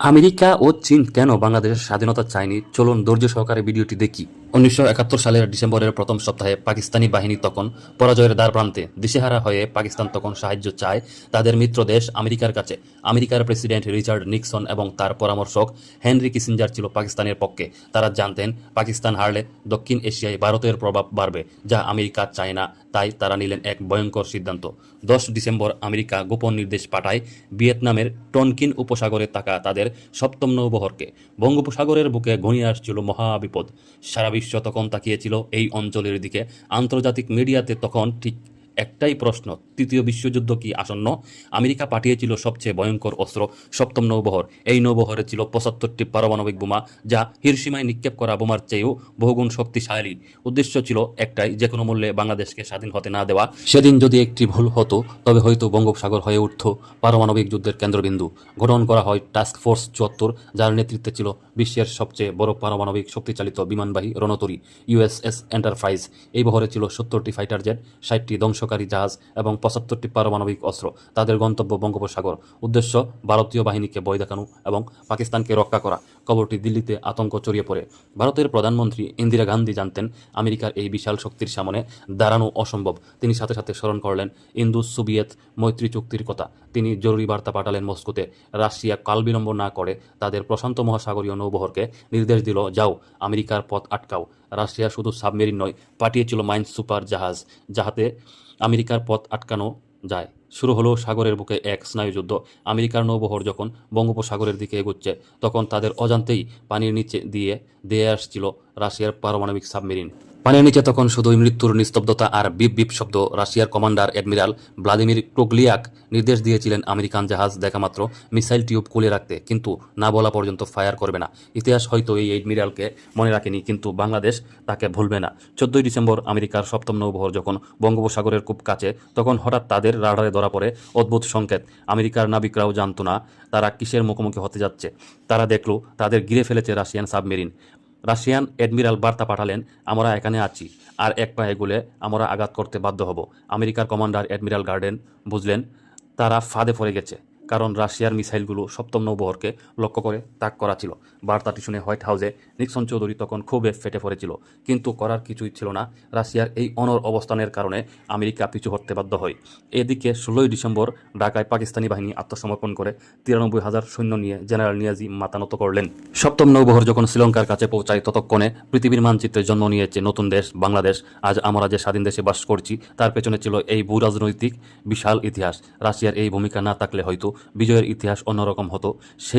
America ও চীন কেন বাংলাদেশের স্বাধীনতা চায়নি? চলুন ধৈর্য সহকারে ভিডিওটি দেখি। 1971 সালের ডিসেম্বরের প্রথম সপ্তাহে পাকিস্তানি বাহিনী তখন পরাজয়ের দ্বারপ্রান্তে। দিশেহারা হয়ে পাকিস্তান তখন সাহায্য চায় তাদের মিত্র দেশ আমেরিকার কাছে। আমেরিকার প্রেসিডেন্ট রিচার্ড নিক্সন এবং তার পরামর্শক হেনরি কিসিঞ্জার ছিল পাকিস্তানের পক্ষে। তারা জানতেন পাকিস্তান হারলে দক্ষিণ এশিয়ায় ভারতের প্রভাব বাড়বে, যা আমেরিকা চায় না। তাই তারা নিলেন এক ভয়ঙ্কর সিদ্ধান্ত। 10 ডিসেম্বর আমেরিকা গোপন নির্দেশ পাঠায় ভিয়েতনামের টনকিন উপসাগরে থাকা তাদের সপ্তম নৌবহরকে। বঙ্গোপসাগরের বুকে ঘনিয়ে আসছিল মহাবিপদ। সারা বিশ্ব তখন তাকিয়েছিল এই অঞ্চলের দিকে। আন্তর্জাতিক মিডিয়াতে তখন ঠিক একটাই প্রশ্ন, তৃতীয় বিশ্বযুদ্ধ কি আসন্ন? আমেরিকা পাঠিয়েছিল সবচেয়ে ভয়ঙ্কর অস্ত্র, সপ্তম নৌবহর। এই নৌবহরে ছিল 75টি পারমাণবিক বোমা, যা হিরোশিমায় নিক্ষেপ করা বোমার চেয়েও বহুগুণ শক্তিশালী। উদ্দেশ্য ছিল একটাই, যে কোনো মূল্যে বাংলাদেশকে স্বাধীন হতে না দেওয়া। সেদিন যদি একটি ভুল হতো, তবে হয়তো বঙ্গোপসাগর হয়ে উঠত পারমাণবিক যুদ্ধের কেন্দ্রবিন্দু। গঠন করা হয় টাস্ক ফোর্স 74, যার নেতৃত্বে ছিল বিশ্বের সবচেয়ে বড় পারমাণবিক শক্তিচালিত বিমানবাহী রণতরী ইউএসএস এন্টারপ্রাইজ। এই বহরে ছিল 70টি ফাইটার জেট, 60টি ধ্বংসকারী জাহাজ এবং 75টি পারমাণবিক অস্ত্র। তাদের গন্তব্য বঙ্গোপসাগর। উদ্দেশ্য ভারতীয় বাহিনীকে ভয় দেখানো এবং পাকিস্তানকে রক্ষা করা। খবরটি দিল্লিতে আতঙ্ক ছড়িয়ে পড়ে। ভারতের প্রধানমন্ত্রী ইন্দিরা গান্ধী জানতেন আমেরিকার এই বিশাল শক্তির সামনে দাঁড়ানো অসম্ভব। তিনি সাথে সাথে স্মরণ করলেন ইন্দো সোভিয়েত মৈত্রী চুক্তির কথা। তিনি জরুরি বার্তা পাঠালেন মস্কোতে। রাশিয়া কালবিলম্ব না করে তাদের প্রশান্ত মহাসাগরীয় নৌবহরকে নির্দেশ দিল, যাও, আমেরিকার পথ আটকাও। রাশিয়া শুধু সাবমেরিন নয়, পাঠিয়েছিল মাইন সুপার জাহাজ, যাহাতে আমেরিকার পথ আটকানো যায়। শুরু হলো সাগরের বুকে এক স্নায়ুযুদ্ধ। আমেরিকার নৌবহর যখন বঙ্গোপসাগরের দিকে এগোচ্ছে, তখন তাদের অজান্তেই পানির নিচে দিয়ে দিয়ে আসছিল রাশিয়ার পারমাণবিক সাবমেরিন। পানির নিচে তখন শুধুই মৃত্যুর নিস্তব্ধতা আর বিপ বিপ শব্দ। রাশিয়ার কমান্ডার অ্যাডমিরাল ভ্লাদিমির ক্রুগলিয়াক নির্দেশ দিয়েছিলেন আমেরিকান জাহাজ দেখামাত্র মিসাইল টিউব খুলে রাখতে, কিন্তু না বলা পর্যন্ত ফায়ার করবে না। ইতিহাস হয়তো এই অ্যাডমিরালকে মনে রাখেনি, কিন্তু বাংলাদেশ তাকে ভুলবে না। 14 ডিসেম্বর আমেরিকার সপ্তম নৌবহর যখন বঙ্গোপসাগরের খুব কাছে, তখন হঠাৎ তাদের রাডারে ধরা পড়ে অদ্ভুত সংকেত। আমেরিকার নাবিকরাও জানতো না তারা কিসের মুখোমুখি হতে যাচ্ছে। তারা দেখল তাদের ঘিরে ফেলেছে রাশিয়ান সাবমেরিন। রাশিয়ান অ্যাডমিরাল বার্তা পাঠালেন, আমরা এখানে আছি, আর এক পা এগুলে আমরা আঘাত করতে বাধ্য হব। আমেরিকার কমান্ডার অ্যাডমিরাল গার্ডেন বুঝলেন তারা ফাঁদে পড়ে গেছে, কারণ রাশিয়ার মিসাইলগুলো সপ্তম নৌবহরকে লক্ষ্য করে তাক করা ছিল। বার্তাটি শুনে হোয়াইট হাউসে নিক্সন চৌধুরী তখন খুবই ফেটে পড়েছিল, কিন্তু করার কিছুই ছিল না। রাশিয়ার এই অনড় অবস্থানের কারণে আমেরিকা পিছু হটতে বাধ্য হয়। এদিকে 16 ডিসেম্বর ঢাকায় পাকিস্তানি বাহিনী আত্মসমর্পণ করে 93,000 সৈন্য নিয়ে জেনারেল নিয়াজি মাতানত করলেন। সপ্তম নৌবহর যখন শ্রীলঙ্কার কাছে পৌঁছায়, ততক্ষণে পৃথিবীর মানচিত্রে জন্ম নিয়েছে নতুন দেশ বাংলাদেশ। আজ আমরা যে স্বাধীন দেশে বাস করছি, তার পেছনে ছিল এই ভূ রাজনৈতিক বিশাল ইতিহাস। রাশিয়ার এই ভূমিকা না থাকলে হয়তো বিজয়ের ইতিহাস অন্যরকম হতো। সেই